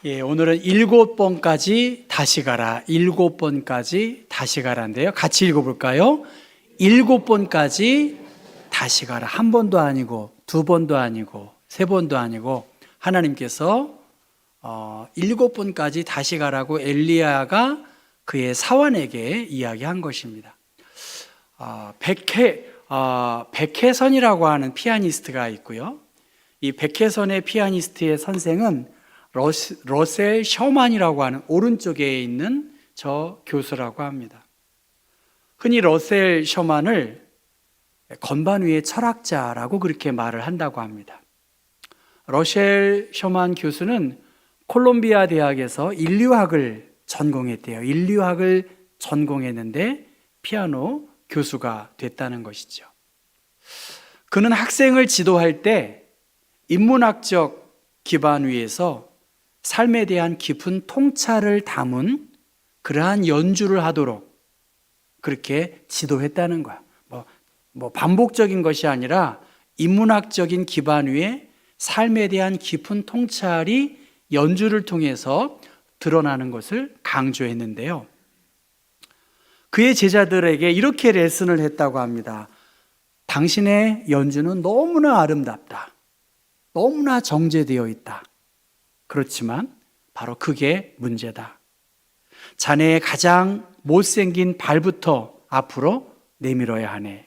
오늘은 7번까지 다시 가라, 7번까지 다시 가라인데요. 같이 읽어볼까요? 7번까지 다시 가라. 한 번도 아니고, 두 번도 아니고, 세 번도 아니고, 하나님께서 7번까지 다시 가라고 엘리야가 그의 사환에게 이야기한 것입니다. 백혜선이라고 하는 피아니스트가 있고요. 이 백혜선의 피아니스트의 선생은 러셀 셔만이라고 하는 오른쪽에 있는 저 교수라고 합니다. 흔히 러셀 셔만을 건반 위의 철학자라고 그렇게 말을 한다고 합니다. 러셀 셔만 교수는 콜롬비아 대학에서 인류학을 전공했대요. 인류학을 전공했는데 피아노 교수가 됐다는 것이죠. 그는 학생을 지도할 때 인문학적 기반 위에서 삶에 대한 깊은 통찰을 담은 그러한 연주를 하도록 그렇게 지도했다는 거야. 반복적인 것이 아니라 인문학적인 기반 위에 삶에 대한 깊은 통찰이 연주를 통해서 드러나는 것을 강조했는데요. 그의 제자들에게 이렇게 레슨을 했다고 합니다. 당신의 연주는 너무나 아름답다. 너무나 정제되어 있다. 그렇지만 바로 그게 문제다. 자네의 가장 못생긴 발부터 앞으로 내밀어야 하네.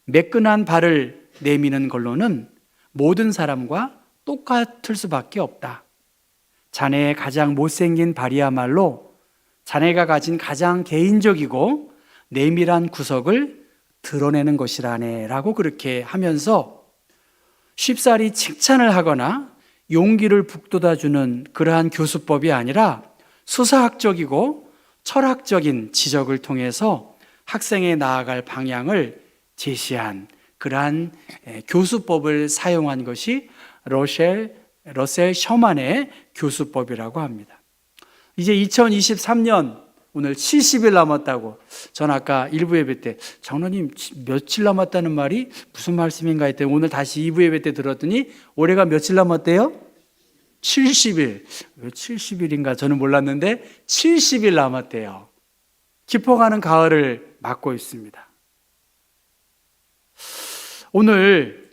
매끈한 발을 내미는 걸로는 모든 사람과 똑같을 수밖에 없다. 자네의 가장 못생긴 발이야말로 자네가 가진 가장 개인적이고 내밀한 구석을 드러내는 것이라네 라고 그렇게 하면서 쉽사리 칭찬을 하거나 용기를 북돋아주는 그러한 교수법이 아니라 수사학적이고 철학적인 지적을 통해서 학생에 나아갈 방향을 제시한 그러한 교수법을 사용한 것이 러셀 셔만의 교수법이라고 합니다. 이제 2023년 오늘 70일 남았다고, 전 아까 1부 예배 때 장로님 며칠 남았다는 말이 무슨 말씀인가 했더니 오늘 다시 2부 예배 때 들었더니 올해가 며칠 남았대요? 70일. 왜 70일인가 저는 몰랐는데 70일 남았대요. 깊어가는 가을을 맞고 있습니다. 오늘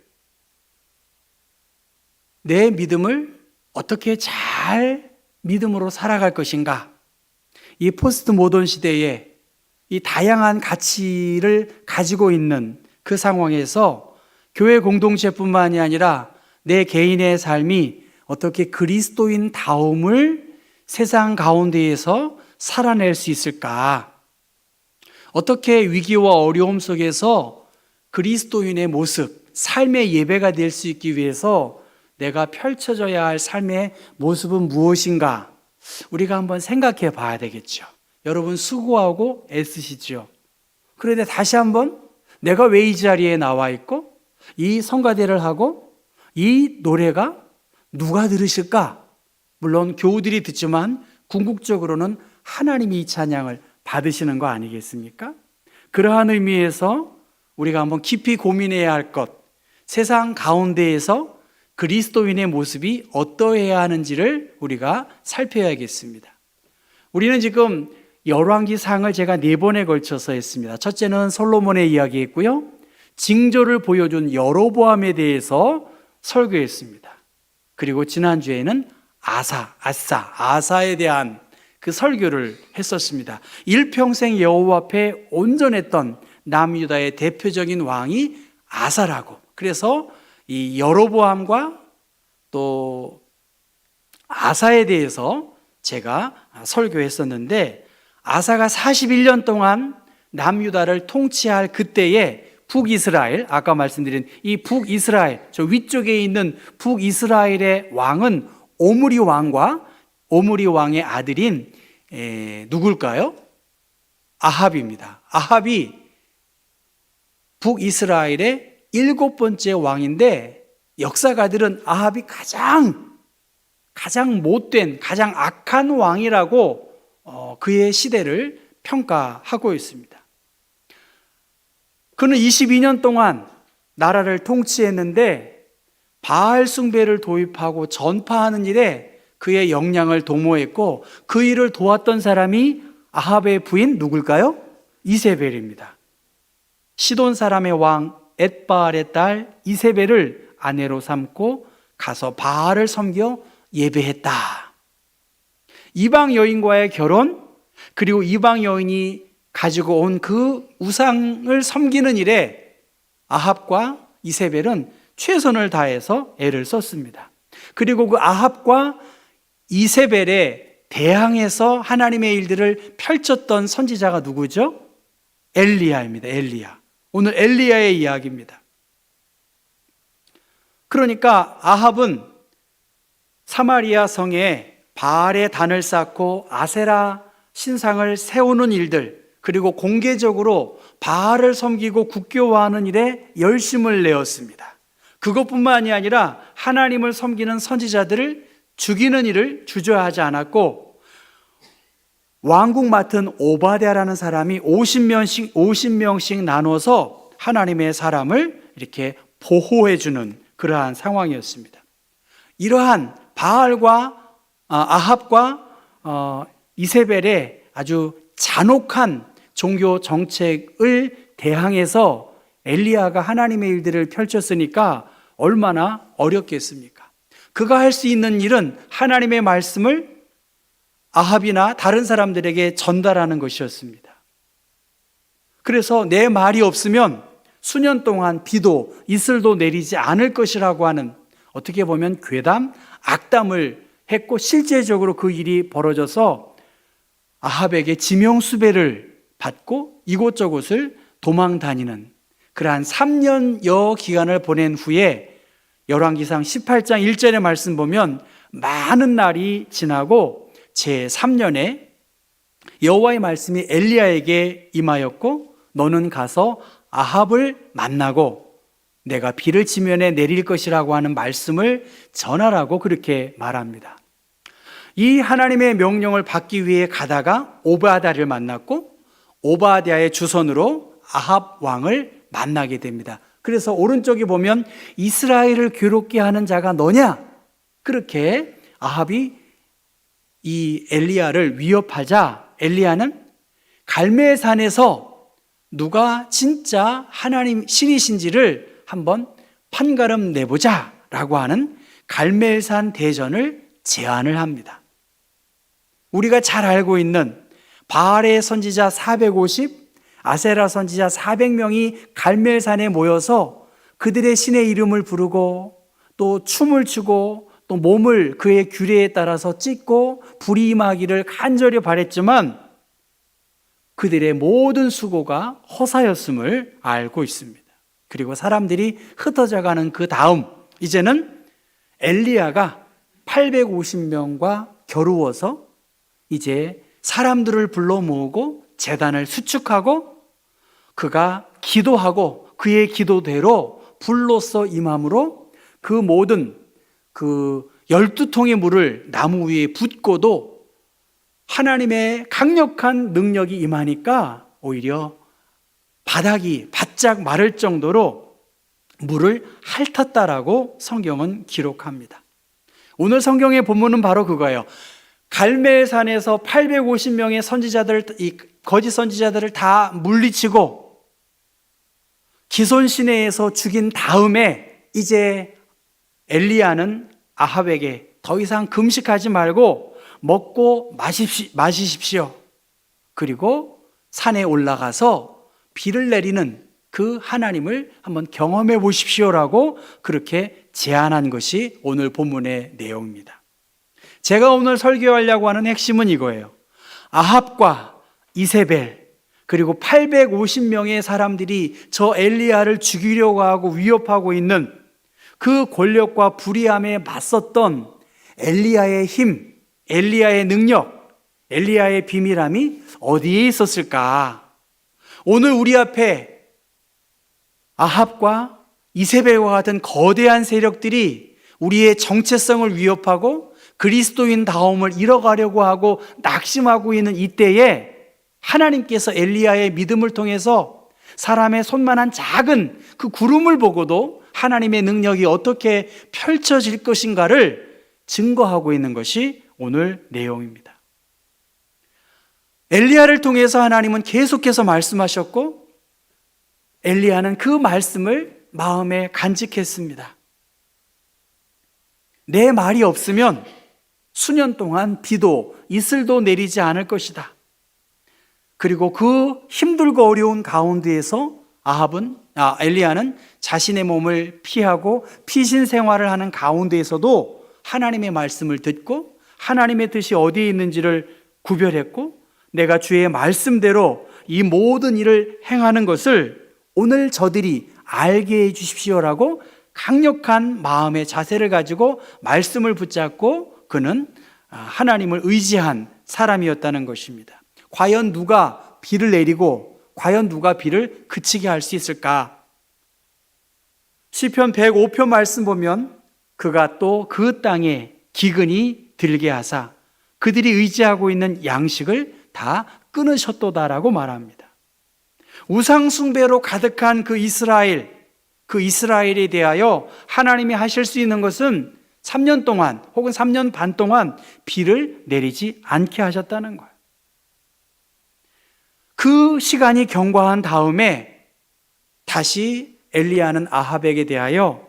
내 믿음을 어떻게 잘 믿음으로 살아갈 것인가? 이 포스트 모던 시대에 이 다양한 가치를 가지고 있는 그 상황에서 교회 공동체뿐만이 아니라 내 개인의 삶이 어떻게 그리스도인 다움을 세상 가운데에서 살아낼 수 있을까? 어떻게 위기와 어려움 속에서 그리스도인의 모습, 삶의 예배가 될 수 있기 위해서 내가 펼쳐져야 할 삶의 모습은 무엇인가? 우리가 한번 생각해 봐야 되겠죠. 여러분 수고하고 애쓰시죠. 그런데 다시 한번 내가 왜 이 자리에 나와 있고 이 성가대를 하고 이 노래가 누가 들으실까? 물론 교우들이 듣지만 궁극적으로는 하나님이 이 찬양을 받으시는 거 아니겠습니까? 그러한 의미에서 우리가 한번 깊이 고민해야 할 것, 세상 가운데에서 그리스도인의 모습이 어떠해야 하는지를 우리가 살펴야겠습니다. 우리는 지금 열왕기상을 제가 4번에 걸쳐서 했습니다. 첫째는 솔로몬의 이야기했고요. 징조를 보여준 여로보암에 대해서 설교했습니다. 그리고 지난주에는 아사에 대한 그 설교를 했었습니다. 일평생 여호와 앞에 온전했던 남유다의 대표적인 왕이 아사라고. 그래서 이 여로보암과 또 아사에 대해서 제가 설교했었는데, 아사가 41년 동안 남유다를 통치할 그때에 북이스라엘, 아까 말씀드린 이 북이스라엘, 저 위쪽에 있는 북이스라엘의 왕은 오므리 왕의 아들인 누굴까요? 아합입니다. 아합이 북이스라엘의 7번째 왕인데, 역사가들은 아합이 가장 못된, 가장 악한 왕이라고 그의 시대를 평가하고 있습니다. 그는 22년 동안 나라를 통치했는데 바알 숭배를 도입하고 전파하는 일에 그의 역량을 도모했고 그 일을 도왔던 사람이 아합의 부인 누굴까요? 이세벨입니다. 시돈 사람의 왕 엣바알의 딸 이세벨을 아내로 삼고 가서 바알을 섬겨 예배했다. 이방 여인과의 결혼, 그리고 이방 여인이 가지고 온 그 우상을 섬기는 일에 아합과 이세벨은 최선을 다해서 애를 썼습니다. 그리고 그 아합과 이세벨에 대항해서 하나님의 일들을 펼쳤던 선지자가 누구죠? 엘리야입니다. 엘리야. 오늘 엘리야의 이야기입니다. 그러니까 아합은 사마리아 성에 바알의 단을 쌓고 아세라 신상을 세우는 일들, 그리고 공개적으로 바알을 섬기고 국교화하는 일에 열심을 내었습니다. 그것뿐만이 아니라 하나님을 섬기는 선지자들을 죽이는 일을 주저하지 않았고, 왕궁 맡은 오바댜라는 사람이 50명씩 나눠서 하나님의 사람을 이렇게 보호해주는 그러한 상황이었습니다. 이러한 바알과 아합과 이세벨의 아주 잔혹한 종교 정책을 대항해서 엘리야가 하나님의 일들을 펼쳤으니까 얼마나 어렵겠습니까? 그가 할 수 있는 일은 하나님의 말씀을 아합이나 다른 사람들에게 전달하는 것이었습니다. 그래서 내 말이 없으면 수년 동안 비도 이슬도 내리지 않을 것이라고 하는, 어떻게 보면 괴담, 악담을 했고, 실제적으로 그 일이 벌어져서 아합에게 지명수배를 받고 이곳저곳을 도망 다니는 그러한 3년여 기간을 보낸 후에 열왕기상 18장 1절의 말씀 보면, 많은 날이 지나고 제3년에 여호와의 말씀이 엘리야에게 임하였고, 너는 가서 아합을 만나고 내가 비를 지면에 내릴 것이라고 하는 말씀을 전하라고 그렇게 말합니다. 이 하나님의 명령을 받기 위해 가다가 오바댜를 만났고, 오바댜의 주선으로 아합 왕을 만나게 됩니다. 그래서 오른쪽에 보면 이스라엘을 괴롭게 하는 자가 너냐? 그렇게 아합이 이 엘리야를 위협하자 엘리야는 갈멜산에서 누가 진짜 하나님 신이신지를 한번 판가름 내보자 라고 하는 갈멜산 대전을 제안을 합니다. 우리가 잘 알고 있는 바알의 선지자 450, 아세라 선지자 400명이 갈멜산에 모여서 그들의 신의 이름을 부르고 또 춤을 추고 또 몸을 그의 규례에 따라서 찢고 불이 임하기를 간절히 바랬지만 그들의 모든 수고가 허사였음을 알고 있습니다. 그리고 사람들이 흩어져가는 그 다음, 이제는 엘리야가 850명과 겨루어서 이제 사람들을 불러 모으고 제단을 수축하고 그가 기도하고 그의 기도대로 불로써 임함으로 그 모든 그 12통의 물을 나무 위에 붓고도 하나님의 강력한 능력이 임하니까 오히려 바닥이 바짝 마를 정도로 물을 핥았다라고 성경은 기록합니다. 오늘 성경의 본문은 바로 그거예요. 갈멜산에서 850명의 선지자들, 이 거짓 선지자들을 다 물리치고 기손 시내에서 죽인 다음에 이제 엘리야는 아합에게 더 이상 금식하지 말고 먹고 마시십시오. 그리고 산에 올라가서 비를 내리는 그 하나님을 한번 경험해 보십시오라고 그렇게 제안한 것이 오늘 본문의 내용입니다. 제가 오늘 설교하려고 하는 핵심은 이거예요. 아합과 이세벨 그리고 850명의 사람들이 저 엘리야를 죽이려고 하고 위협하고 있는 그 권력과 불의함에 맞섰던 엘리야의 힘, 엘리야의 능력, 엘리야의 비밀함이 어디에 있었을까? 오늘 우리 앞에 아합과 이세벨과 같은 거대한 세력들이 우리의 정체성을 위협하고 그리스도인 다움을 잃어가려고 하고 낙심하고 있는 이때에 하나님께서 엘리야의 믿음을 통해서 사람의 손만한 작은 그 구름을 보고도 하나님의 능력이 어떻게 펼쳐질 것인가를 증거하고 있는 것이 오늘 내용입니다. 엘리야를 통해서 하나님은 계속해서 말씀하셨고 엘리야는 그 말씀을 마음에 간직했습니다. 내 말이 없으면 수년 동안 비도 이슬도 내리지 않을 것이다. 그리고 그 힘들고 어려운 가운데에서 엘리야는 자신의 몸을 피하고 피신 생활을 하는 가운데에서도 하나님의 말씀을 듣고 하나님의 뜻이 어디에 있는지를 구별했고 내가 주의 말씀대로 이 모든 일을 행하는 것을 오늘 저들이 알게 해 주십시오라고 강력한 마음의 자세를 가지고 말씀을 붙잡고 그는 하나님을 의지한 사람이었다는 것입니다. 과연 누가 비를 내리고 과연 누가 비를 그치게 할 수 있을까? 시편 105편 말씀 보면 그가 또 그 땅에 기근이 들게 하사 그들이 의지하고 있는 양식을 다 끊으셨도다라고 말합니다. 우상 숭배로 가득한 그 이스라엘에 대하여 하나님이 하실 수 있는 것은 3년 동안 혹은 3년 반 동안 비를 내리지 않게 하셨다는 거예요. 그 시간이 경과한 다음에 다시 엘리야는 아합에게 대하여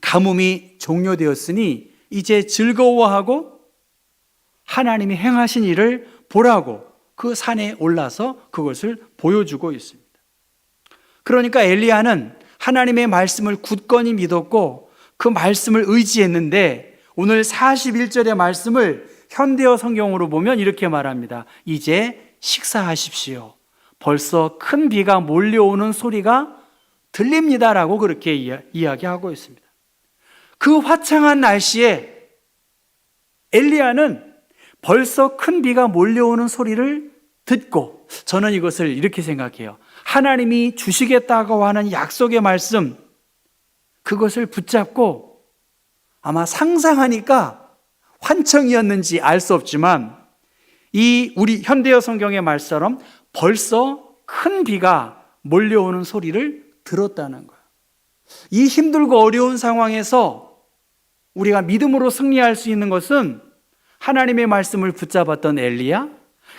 가뭄이 종료되었으니 이제 즐거워하고 하나님이 행하신 일을 보라고 그 산에 올라서 그것을 보여주고 있습니다. 그러니까 엘리야는 하나님의 말씀을 굳건히 믿었고 그 말씀을 의지했는데 오늘 41절의 말씀을 현대어 성경으로 보면 이렇게 말합니다. 이제 식사하십시오. 벌써 큰 비가 몰려오는 소리가 들립니다라고 그렇게 이야기하고 있습니다. 그 화창한 날씨에 엘리야는 벌써 큰 비가 몰려오는 소리를 듣고 저는 이것을 이렇게 생각해요. 하나님이 주시겠다고 하는 약속의 말씀 그것을 붙잡고 아마 상상하니까 환청이었는지 알 수 없지만 이 우리 현대어 성경의 말처럼 벌써 큰 비가 몰려오는 소리를 들었다는 거예요. 이 힘들고 어려운 상황에서 우리가 믿음으로 승리할 수 있는 것은 하나님의 말씀을 붙잡았던 엘리야,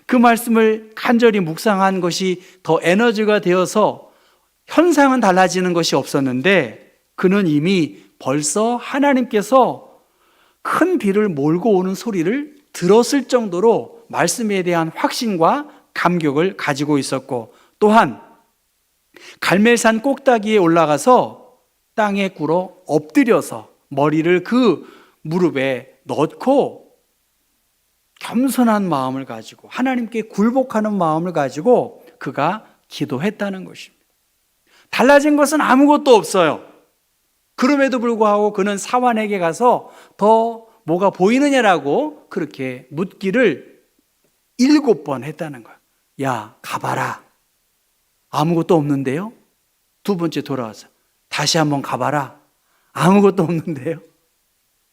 그 말씀을 간절히 묵상한 것이 더 에너지가 되어서 현상은 달라지는 것이 없었는데 그는 이미 벌써 하나님께서 큰 비를 몰고 오는 소리를 들었을 정도로 말씀에 대한 확신과 감격을 가지고 있었고 또한 갈멜산 꼭다기에 올라가서 땅에 꿇어 엎드려서 머리를 그 무릎에 넣고 겸손한 마음을 가지고 하나님께 굴복하는 마음을 가지고 그가 기도했다는 것입니다. 달라진 것은 아무것도 없어요. 그럼에도 불구하고 그는 사환에게 가서 더 뭐가 보이느냐라고 그렇게 묻기를 7번 했다는 거야. 야, 가봐라. 아무것도 없는데요? 두 번째 돌아와서 다시 한번 가봐라. 아무것도 없는데요?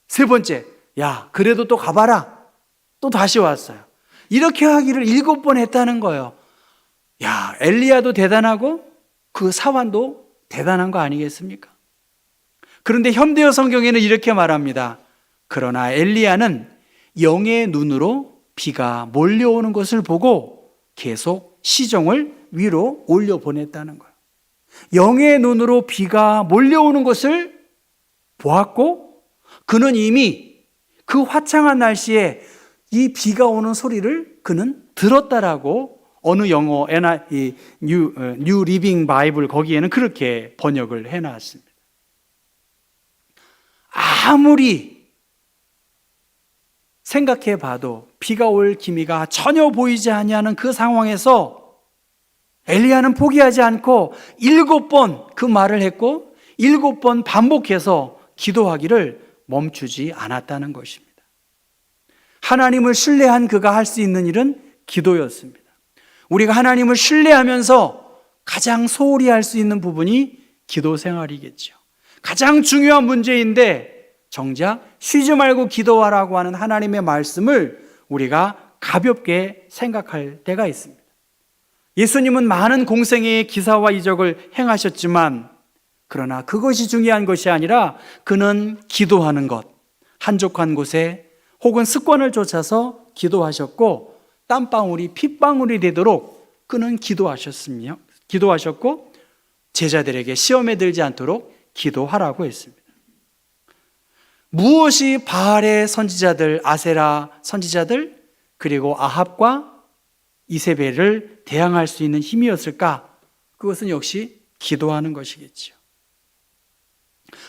세 번째, 야, 그래도 또 가봐라. 또 다시 왔어요. 이렇게 하기를 7번 했다는 거예요. 야, 엘리야도 대단하고 그 사환도 대단한 거 아니겠습니까? 그런데 현대어 성경에는 이렇게 말합니다. 그러나 엘리야는 영의 눈으로 비가 몰려오는 것을 보고 계속 시종을 위로 올려 보냈다는 거예요. 영의 눈으로 비가 몰려오는 것을 보았고 그는 이미 그 화창한 날씨에 이 비가 오는 소리를 그는 들었다라고 어느 영어 뉴 리빙 바이블 거기에는 그렇게 번역을 해놨습니다. 아무리 생각해 봐도 비가 올 기미가 전혀 보이지 아니하는 그 상황에서 엘리야는 포기하지 않고 7번 그 말을 했고 7번 반복해서 기도하기를 멈추지 않았다는 것입니다. 하나님을 신뢰한 그가 할 수 있는 일은 기도였습니다. 우리가 하나님을 신뢰하면서 가장 소홀히 할 수 있는 부분이 기도 생활이겠죠. 가장 중요한 문제인데 정작 쉬지 말고 기도하라고 하는 하나님의 말씀을 우리가 가볍게 생각할 때가 있습니다. 예수님은 많은 공생애의 기사와 이적을 행하셨지만 그러나 그것이 중요한 것이 아니라 그는 기도하는 것, 한적한 곳에 혹은 습관을 쫓아서 기도하셨고 땀방울이 핏방울이 되도록 그는 기도하셨고 제자들에게 시험에 들지 않도록 기도하라고 했습니다. 무엇이 바알의 선지자들, 아세라 선지자들, 그리고 아합과 이세벨을 대항할 수 있는 힘이었을까? 그것은 역시 기도하는 것이겠죠.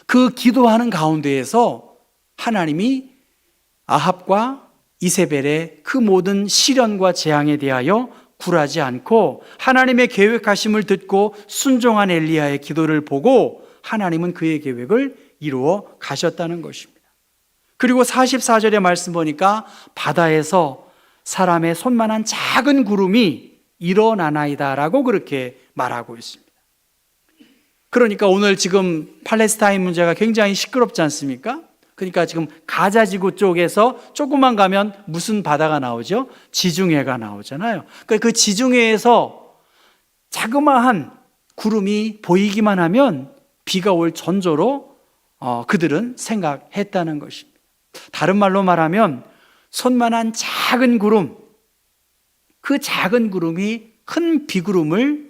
그 기도하는 가운데에서 하나님이 아합과 이세벨의 그 모든 시련과 재앙에 대하여 굴하지 않고 하나님의 계획하심을 듣고 순종한 엘리야의 기도를 보고 하나님은 그의 계획을 이루어 가셨다는 것입니다. 그리고 44절의 말씀 보니까 바다에서 사람의 손만한 작은 구름이 일어나나이다 라고 그렇게 말하고 있습니다. 그러니까 오늘 지금 팔레스타인 문제가 굉장히 시끄럽지 않습니까? 그러니까 지금 가자지구 쪽에서 조금만 가면 무슨 바다가 나오죠? 지중해가 나오잖아요. 그러니까 그 지중해에서 자그마한 구름이 보이기만 하면 비가 올 전조로 그들은 생각했다는 것입니다. 다른 말로 말하면 손만한 작은 구름, 그 작은 구름이 큰 비구름을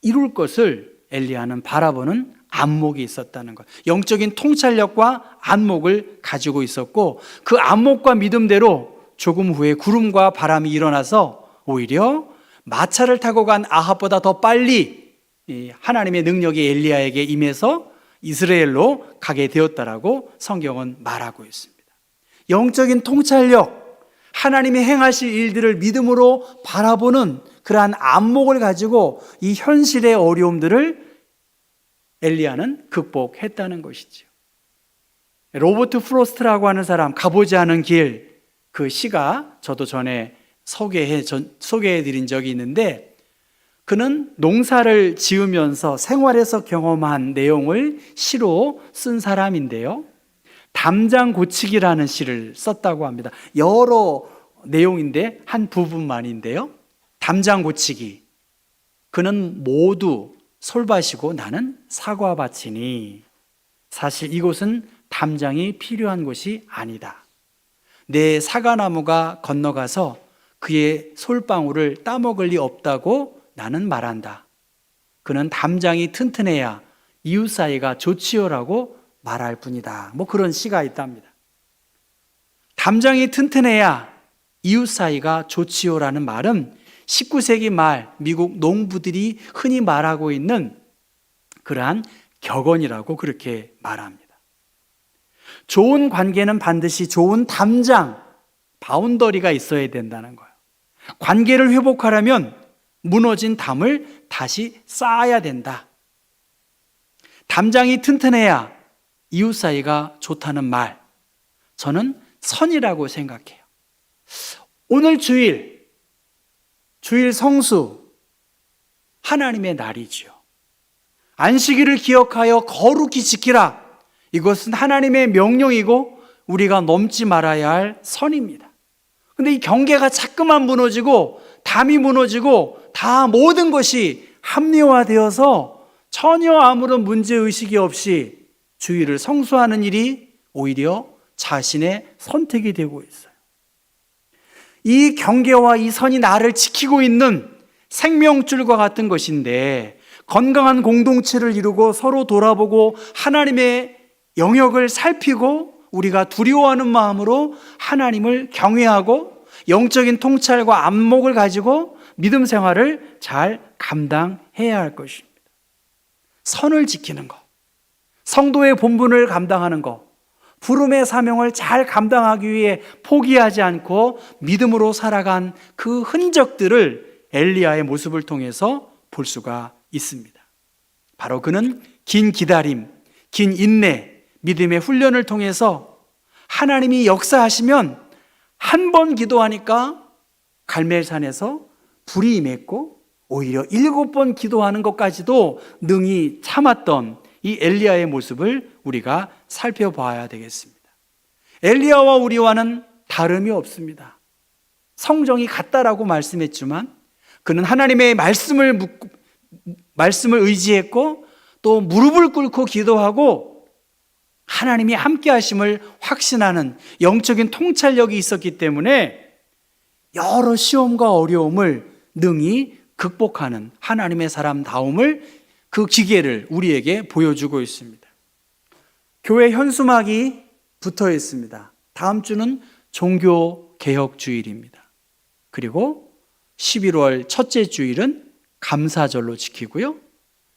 이룰 것을 엘리야는 바라보는 안목이 있었다는 것. 영적인 통찰력과 안목을 가지고 있었고 그 안목과 믿음대로 조금 후에 구름과 바람이 일어나서 오히려 마차를 타고 간 아합보다 더 빨리 하나님의 능력이 엘리야에게 임해서 이스라엘로 가게 되었다라고 성경은 말하고 있습니다. 영적인 통찰력, 하나님이 행하실 일들을 믿음으로 바라보는 그러한 안목을 가지고 이 현실의 어려움들을 엘리야는 극복했다는 것이죠. 로버트 프로스트라고 하는 사람, 가보지 않은 길, 그 시가 저도 전에 소개해드린 적이 있는데 그는 농사를 지으면서 생활에서 경험한 내용을 시로 쓴 사람인데요. 담장 고치기라는 시를 썼다고 합니다. 여러 내용인데 한 부분만인데요. 담장 고치기. 그는 모두 솔밭이고 나는 사과밭이니 사실 이곳은 담장이 필요한 곳이 아니다. 내 사과나무가 건너가서 그의 솔방울을 따먹을 리 없다고 나는 말한다. 그는 담장이 튼튼해야 이웃 사이가 좋지요라고 말할 뿐이다. 뭐 그런 시가 있답니다. 담장이 튼튼해야 이웃 사이가 좋지요라는 말은 19세기 말 미국 농부들이 흔히 말하고 있는 그러한 격언이라고 그렇게 말합니다. 좋은 관계는 반드시 좋은 담장, 바운더리가 있어야 된다는 거예요. 관계를 회복하려면 무너진 담을 다시 쌓아야 된다. 담장이 튼튼해야 이웃 사이가 좋다는 말, 저는 선이라고 생각해요. 오늘 주일 성수, 하나님의 날이지요. 안식일을 기억하여 거룩히 지키라. 이것은 하나님의 명령이고 우리가 넘지 말아야 할 선입니다. 근데 이 경계가 자꾸만 무너지고 담이 무너지고 다 모든 것이 합리화되어서 전혀 아무런 문제의식이 없이 주일을 성수하는 일이 오히려 자신의 선택이 되고 있어요. 이 경계와 이 선이 나를 지키고 있는 생명줄과 같은 것인데 건강한 공동체를 이루고 서로 돌아보고 하나님의 영역을 살피고 우리가 두려워하는 마음으로 하나님을 경외하고 영적인 통찰과 안목을 가지고 믿음 생활을 잘 감당해야 할 것입니다. 선을 지키는 것, 성도의 본분을 감당하는 것, 부름의 사명을 잘 감당하기 위해 포기하지 않고 믿음으로 살아간 그 흔적들을 엘리야의 모습을 통해서 볼 수가 있습니다. 바로 그는 긴 기다림, 긴 인내, 믿음의 훈련을 통해서 하나님이 역사하시면 한 번 기도하니까 갈멜산에서 불이 임했고 오히려 7번 기도하는 것까지도 능히 참았던 이 엘리야의 모습을 우리가 살펴봐야 되겠습니다. 엘리야와 우리와는 다름이 없습니다. 성정이 같다라고 말씀했지만 그는 하나님의 말씀을 의지했고 또 무릎을 꿇고 기도하고 하나님이 함께 하심을 확신하는 영적인 통찰력이 있었기 때문에 여러 시험과 어려움을 능히 극복하는 하나님의 사람다움을, 그 기계를 우리에게 보여주고 있습니다. 교회 현수막이 붙어 있습니다. 다음 주는 종교개혁주일입니다. 그리고 11월 첫째 주일은 감사절로 지키고요.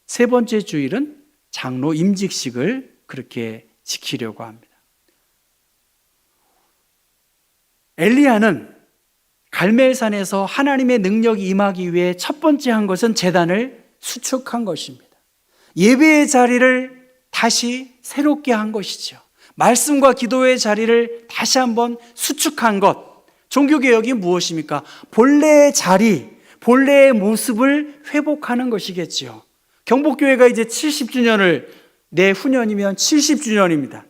세 번째 주일은 장로 임직식을 그렇게 지키려고 합니다. 엘리야는 갈멜산에서 하나님의 능력이 임하기 위해 첫 번째 한 것은 제단을 수축한 것입니다. 예배의 자리를 다시 새롭게 한 것이죠. 말씀과 기도의 자리를 다시 한번 수축한 것. 종교개혁이 무엇입니까? 본래의 자리, 본래의 모습을 회복하는 것이겠지요. 경복교회가 이제 70주년을, 내후년이면 70주년입니다.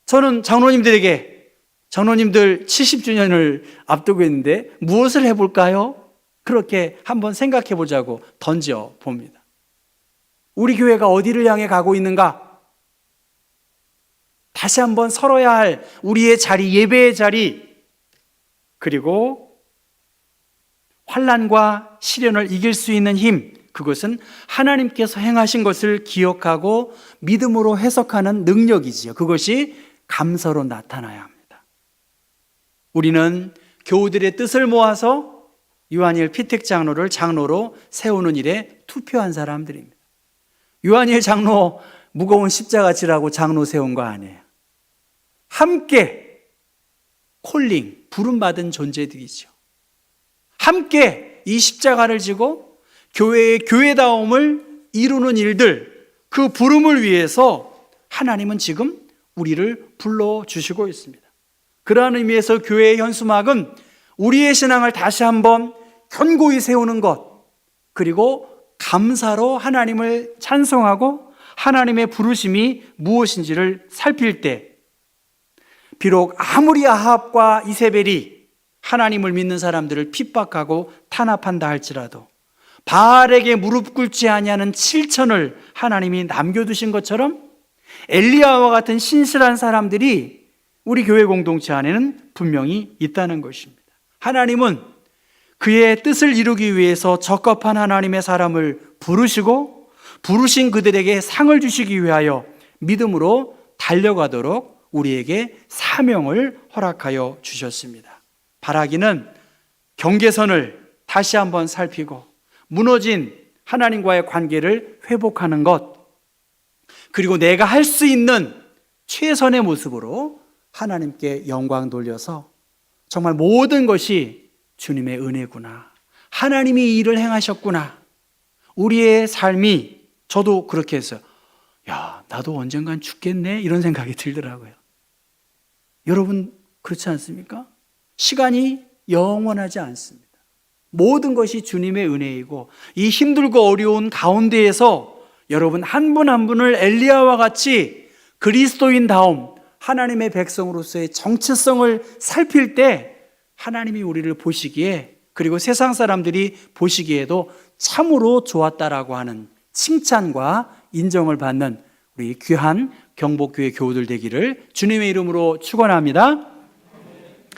저는 장로님들 70주년을 앞두고 있는데 무엇을 해볼까요? 그렇게 한번 생각해 보자고 던져 봅니다. 우리 교회가 어디를 향해 가고 있는가? 다시 한번 설어야 할 우리의 자리, 예배의 자리, 그리고 환난과 시련을 이길 수 있는 힘, 그것은 하나님께서 행하신 것을 기억하고 믿음으로 해석하는 능력이지요. 그것이 감사로 나타나야 합니다. 우리는 교우들의 뜻을 모아서 유한일 피택 장로를 장로로 세우는 일에 투표한 사람들입니다. 유한일 장로 무거운 십자가 지라고 장로 세운 거 아니에요. 함께 콜링, 부름받은 존재들이죠. 함께 이 십자가를 지고 교회의 교회다움을 이루는 일들, 그 부름을 위해서 하나님은 지금 우리를 불러주시고 있습니다. 그러한 의미에서 교회의 현수막은 우리의 신앙을 다시 한번 견고히 세우는 것, 그리고 감사로 하나님을 찬송하고 하나님의 부르심이 무엇인지를 살필 때, 비록 아무리 아합과 이세벨이 하나님을 믿는 사람들을 핍박하고 탄압한다 할지라도 바알에게 무릎 꿇지 아니하는 7천을 하나님이 남겨두신 것처럼 엘리야와 같은 신실한 사람들이 우리 교회 공동체 안에는 분명히 있다는 것입니다. 하나님은 그의 뜻을 이루기 위해서 적합한 하나님의 사람을 부르시고 부르신 그들에게 상을 주시기 위하여 믿음으로 달려가도록 우리에게 사명을 허락하여 주셨습니다. 바라기는 경계선을 다시 한번 살피고 무너진 하나님과의 관계를 회복하는 것, 그리고 내가 할 수 있는 최선의 모습으로 하나님께 영광 돌려서 정말 모든 것이 주님의 은혜구나, 하나님이 이 일을 행하셨구나, 우리의 삶이, 저도 그렇게 했어요. 야, 나도 언젠간 죽겠네, 이런 생각이 들더라고요. 여러분 그렇지 않습니까? 시간이 영원하지 않습니다. 모든 것이 주님의 은혜이고 이 힘들고 어려운 가운데에서 여러분 한 분 한 분을 엘리야와 같이 그리스도인다움, 하나님의 백성으로서의 정체성을 살필 때 하나님이 우리를 보시기에, 그리고 세상 사람들이 보시기에도 참으로 좋았다라고 하는 칭찬과 인정을 받는 우리 귀한 경복교회 교우들 되기를 주님의 이름으로 축원합니다.